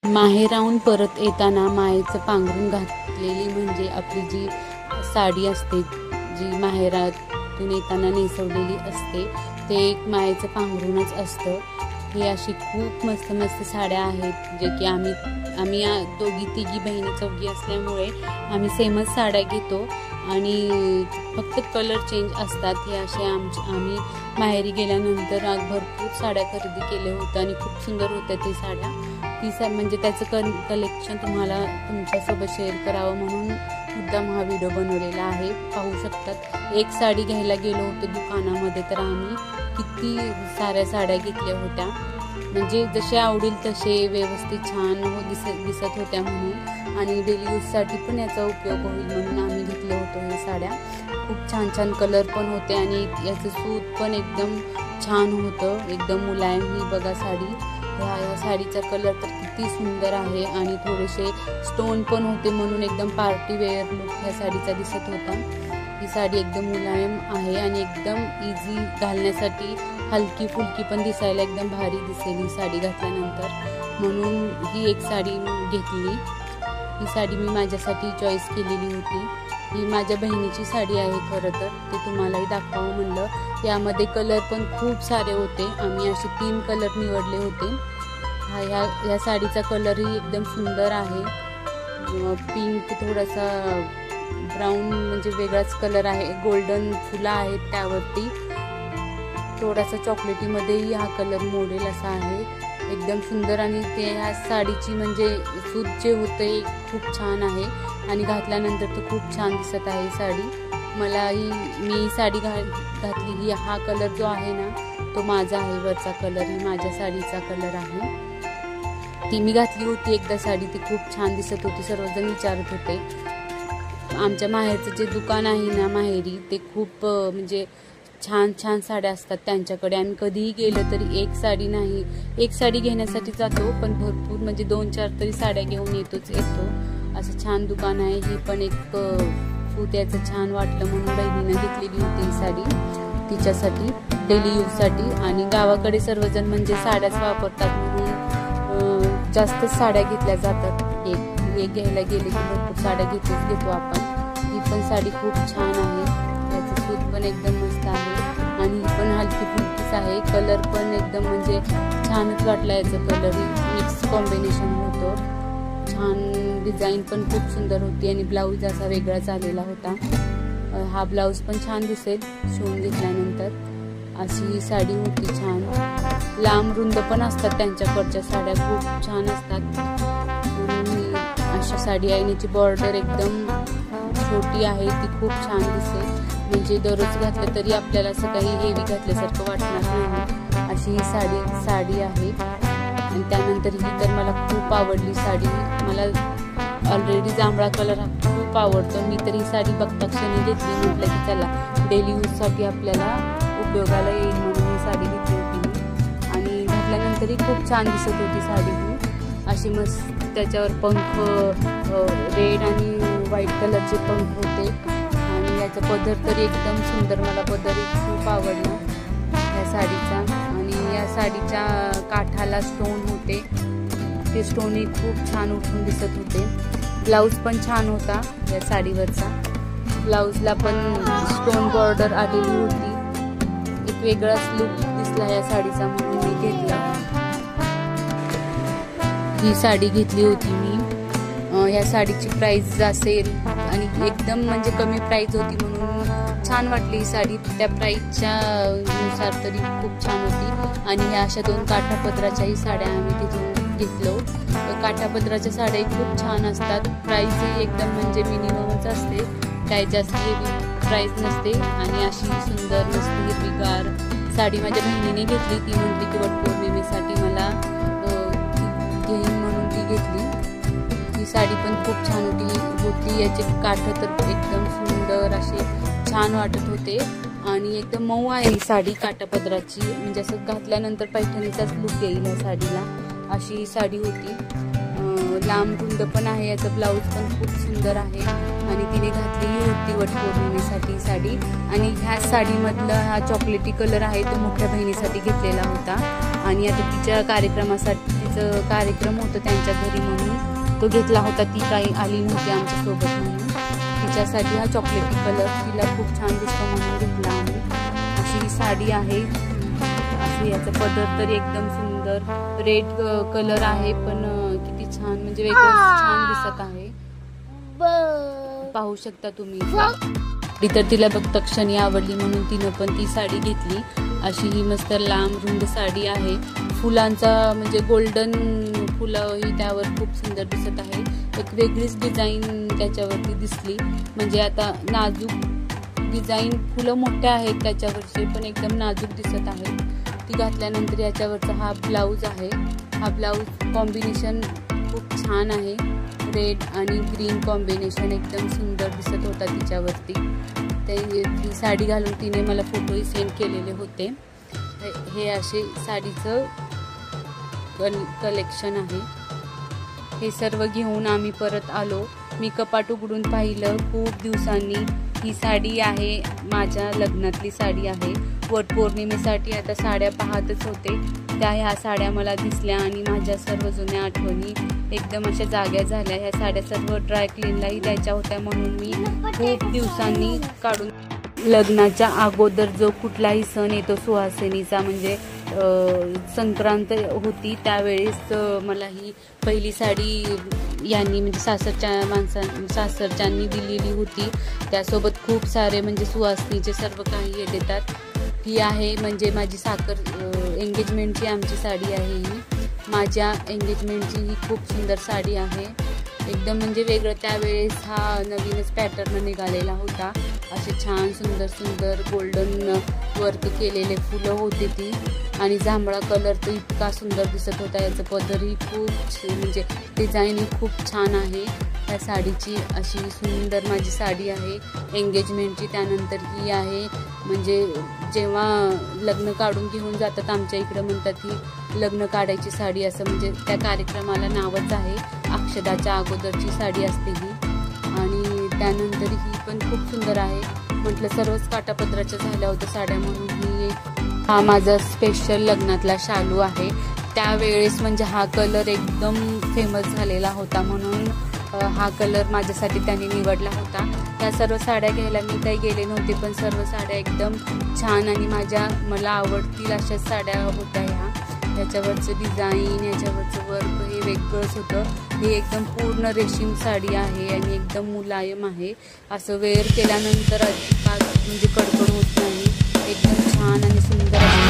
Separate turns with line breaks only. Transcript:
माहेराहून परत येताना मायेचं पांघरून घातलेली म्हणजे आपली जी साडी असते, जी माहेरातून येताना नेसवलेली असते, ते एक मायेचं पांघरूनच असतं. ही अशी खूप मस्त मस्त साड्या आहेत, जे की आम्ही दोघी तिघी बहिणी चौघी असल्यामुळे आम्ही सेमच साड्या घेतो आणि फक्त कलर चेंज असतात. हे असे आम्ही माहेरी गेल्यानंतर भरपूर साड्या खरेदी केल्या होत्या आणि खूप सुंदर होत्या ती साड्या. म्हणजे त्याचं कलेक्शन तुम्हाला तुमच्यासोबत शेअर करावं म्हणून मुद्दाम हा व्हिडिओ बनवलेला आहे. पाहू शकतात, एक साडी घ्यायला गेलो होतो दुकानामध्ये तर आम्ही किती साऱ्या साड्या घेतल्या होत्या. म्हणजे जसे आवडेल तसे व्यवस्थित छान दिसत होत्या म्हणून, आणि डेली यूजसाठी पण याचा उपयोग होईल म्हणून आम्ही घेतले होतो हे साड्या. खूप छान छान कलर पण होते आणि याचं सूत पण एकदम छान होतं, एकदम मुलायम. ही बघा साडी, ह्या साडीचा कलर तर किती सुंदर आहे आणि थोडेसे स्टोन पण होते म्हणून एकदम पार्टी वेअर लुक ह्या साडीचा दिसत होता. ही साडी एकदम मुलायम आहे आणि एकदम इझी घालण्यासाठी, हलकी फुलकी पण दिसायला एकदम भारी दिसेल ही साडी घातल्यानंतर, म्हणून ही एक साडी घेतली. ही साडी मी माझ्यासाठी चॉईस केलेली होती. ही माझ्या बहिणीची साडी आहे खरं तर, ते तुम्हालाही दाखवावं म्हणलं. यामध्ये कलर पण खूप सारे होते, आम्ही असे 3 कलर निवडले होते. ह्या साडीचा कलरही एकदम सुंदर आहे, पिंक, थोडासा ब्राऊन, म्हणजे वेगळाच कलर आहे. गोल्डन फुलं आहेत त्यावरती, थोडासा चॉकलेटीमध्येही हा कलर मॉडेल असा आहे, एकदम सुंदर. आणि ते ह्या साडीची म्हणजे सूत जे होते खूप छान आहे आणि घातल्यानंतर तर खूप छान दिसत आहे साडी. मी साडी घातली ही, हा कलर जो आहे ना तो माझा आहे, वरचा कलर ही माझ्या साडीचा कलर आहे. ती मी घातली होती एकदा साडी, ती खूप छान दिसत होती. सर्वजण विचारत होते. आमच्या माहेरचं जे दुकान आहे ना माहेरी, ते खूप म्हणजे छान छान साड्या असतात त्यांच्याकडे. आम्ही कधीही गेलो तरी एक साडी घेण्यासाठी जातो, पण भरपूर म्हणजे 2-4 तरी साड्या घेऊन येतो. असं छान दुकान आहे. ही पण एक सूत याचं छान वाटलं म्हणून बहिणीनं घेतलेली होती ही साडी तिच्यासाठी, डेली यूजसाठी. आणि गावाकडे सर्वजण म्हणजे साड्याच वापरतात म्हणून जास्तच साड्या घेतल्या जातात. एक घ्यायला गेले की भरपूर साड्या घेतो आपण. ही पण साडी खूप छान आहे, याचं सूत पण एकदम मस्त आहे आणि ही पण हलकी फुलकीच आहे. कलर पण एकदम म्हणजे छानच वाटला, याचं कलर मिक्स कॉम्बिनेशन होतं छान. डिझाईन पण खूप सुंदर होती आणि ब्लाऊज असा वेगळाच आलेला होता. हा ब्लाऊज पण छान दिसेल शिवून घेतल्यानंतर. अशी ही साडी होती छान. लांब रुंद पण असतात त्यांच्याकडच्या साड्या, खूप छान असतात. अशी साडी आहे, याची बॉर्डर एकदम छोटी आहे, ती खूप छान दिसेल. म्हणजे दररोज घातलं तरी आपल्याला असं काही हेवी घातल्यासारखं वाटणार नाही, अशी ही साडी आहे. आणि त्यानंतर ही तर मला खूप आवडली साडी. मला ऑलरेडी जांभळा कलर हा खूप आवडतो. मी तर ही साडी बघता क्षणी घेतली, म्हटलं की चला डेली यूजसाठी आपल्याला उपयोगाला येईल म्हणून ही साडी घेतली होती मी. आणि घातल्यानंतरही खूप छान दिसत होती साडी ही. अशी मस्त त्याच्यावर पंख, रेड आणि व्हाईट कलरचे पंख होते आणि याचा पदर तर एकदम सुंदर. मला पदर खूप आवडला या साडीचा. आणि या साडीच्या काठाला स्टोन होते, ते स्टोनही खूप छान उठून दिसत होते. ब्लाऊज पण छान होता या साडीवरचा. ब्लाऊजला पण स्टोन बॉर्डर आलेली होती. एक वेगळाच लुक दिसला या साडीचा म्हणून मी घेतला. ही साडी घेतली होती मी. ह्या साडीची प्राइस असेल आणि एकदम म्हणजे कमी प्राइस होती म्हणून छान वाटली ही साडी. त्या प्राइसच्या नुसार तरी खूप छान होती. आणि ह्या अशा 2 काठापदराच्याही साड्या आम्ही तिथून घेतलो. काठापदराच्या साड्या खूप छान असतात. प्राइसही एकदम म्हणजे मिनिममच असते, काही जास्त हेवी प्राइस नसते. आणि अशी सुंदर मस्त हिरवीगार साडी माझ्या बहिणीने घेतली. ती म्हटली की वटपौर्णिमेसाठी मला घेईन म्हणून ती घेतली. ही साडी पण खूप छान होती. याचे काठ तर एकदम सुंदर असे छान वाटत होते आणि एकदम मऊ आहे ही साडी काठापदराची. म्हणजे असं घातल्यानंतर पैठणीचाच लुक येईल या साडीला, अशी ही साडी होती. लांब रुंद पण आहे, याचं ब्लाऊज पण खूप सुंदर आहे आणि तिने घातलेली होती वटपौर्णिमेसाठी साडी. आणि ह्या साडीमधला हा चॉकलेटी कलर आहे तो मोठ्या बहिणीसाठी घेतलेला होता आणि आता तिच्या कार्यक्रमासाठी आज कार्यक्रम होता त्यांच्या घरी म्हणून तो घेतला होता. ती काही आली नव्हती आमच्यासोबत म्हणून तिच्यासाठी हा चॉकलेटी कलर तिला खूप छान दिसतो म्हणून घेतला आम्ही. अशी ही साडी आहे. असं याचं पदर तर एकदम सुंदर रेड कलर आहे पण किती छान म्हणजे वेगळं छान दिसत आहे. पाहू शकता तुम्ही. तर तिला बघता क्षणी आवडली म्हणून तिनं पण ती साडी घेतली. अशी ही मस्त लांब रुंद साडी आहे. फुलांचा म्हणजे गोल्डन फुलं ही त्यावर खूप सुंदर दिसत आहे. एक वेगळीच डिझाईन त्याच्यावरती दिसली म्हणजे आता नाजूक डिझाईन फुलं मोठ्या आहेत त्याच्यावरचे पण एकदम नाजूक दिसत आहे. ती घातल्यानंतर याच्यावरचा हा ब्लाऊज आहे. हा ब्लाऊज कॉम्बिनेशन खूप छान आहे. रेड आणि ग्रीन कॉम्बिनेशन एकदम सुंदर दिसत होता तिच्यावरती. ती साडी घालून तिने मला फोटोही सेंड केलेले होते. हे असे साडीचं कलेक्शन आहे. हे सर्व घेऊन आम्ही परत आलो. मी कपाट उघडून पाहिलं. खूप दिवसांनी ही साडी आहे. माझ्या लग्नातली साडी आहे. वटपौर्णिमेसाठी आता साड्या पाहतच होते. त्या ह्या साड्या मला दिसल्या आणि माझ्या सर्व जुन्या आठवणी एकदम अशा जाग्या झाल्या. ह्या साड्या सर्व ड्राय क्लीनलाही द्यायच्या होत्या म्हणून मी खूप दिवसांनी काढून. लग्नाच्या अगोदर जो कुठलाही सण येतो सुहासिनीचा म्हणजे संक्रांत होती त्यावेळेस मला ही पहिली साडी यांनी म्हणजे सासरच्यांनी दिलेली होती. त्यासोबत खूप सारे म्हणजे सुहासिनीचे सर्व काही हे देतात. ही आहे म्हणजे माझी एंगेजमेंटची आमची साडी आहे. ही माझ्या एंगेजमेंटची ही खूप सुंदर साडी आहे. एकदम म्हणजे वेगळं त्यावेळेस हा नवीनच पॅटर्न निघालेला होता. असे छान सुंदर सुंदर गोल्डन वर्क केलेले फुलं होती ती आणि जांभळा कलर तर इतका सुंदर दिसत होता. याचं पदरही खूप म्हणजे डिझाईनही खूप छान आहे या साडीची. अशी सुंदर माझी साडी आहे एंगेजमेंटची. त्यानंतर ही आहे म्हणजे जेव्हा लग्न काढून घेऊन जातात आमच्या इकडं म्हणतात ही लग्न काढायची साडी असं म्हणजे त्या कार्यक्रमाला नावच आहे. अक्षदाच्या अगोदरची साडी असते ही. आणि त्यानंतर ही पण खूप सुंदर आहे. म्हटलं सर्वच काटापत्राच्या झाल्या होत्या साड्या म्हणून ही हा माझा स्पेशल लग्नातला शालू आहे. त्यावेळेस म्हणजे हा कलर एकदम फेमस झालेला होता म्हणून हा कलर माझ्यासाठी त्यांनी निवडला होता. त्या सर्व साड्या घ्यायला मी काही गेले नव्हते पण सर्व साड्या एकदम छान आणि मला आवडतील अशाच साड्या होत्या ह्या. ह्याच्यावरचं डिझाईन ह्याच्यावरचं वर्क हे वेगळंच होतं. हे एकदम पूर्ण रेशीम साडी आहे आणि एकदम मुलायम आहे. असं वेअर केल्यानंतर अजिबात म्हणजे कडकड होत नाही. एकदम छान आणि सुंदर अशी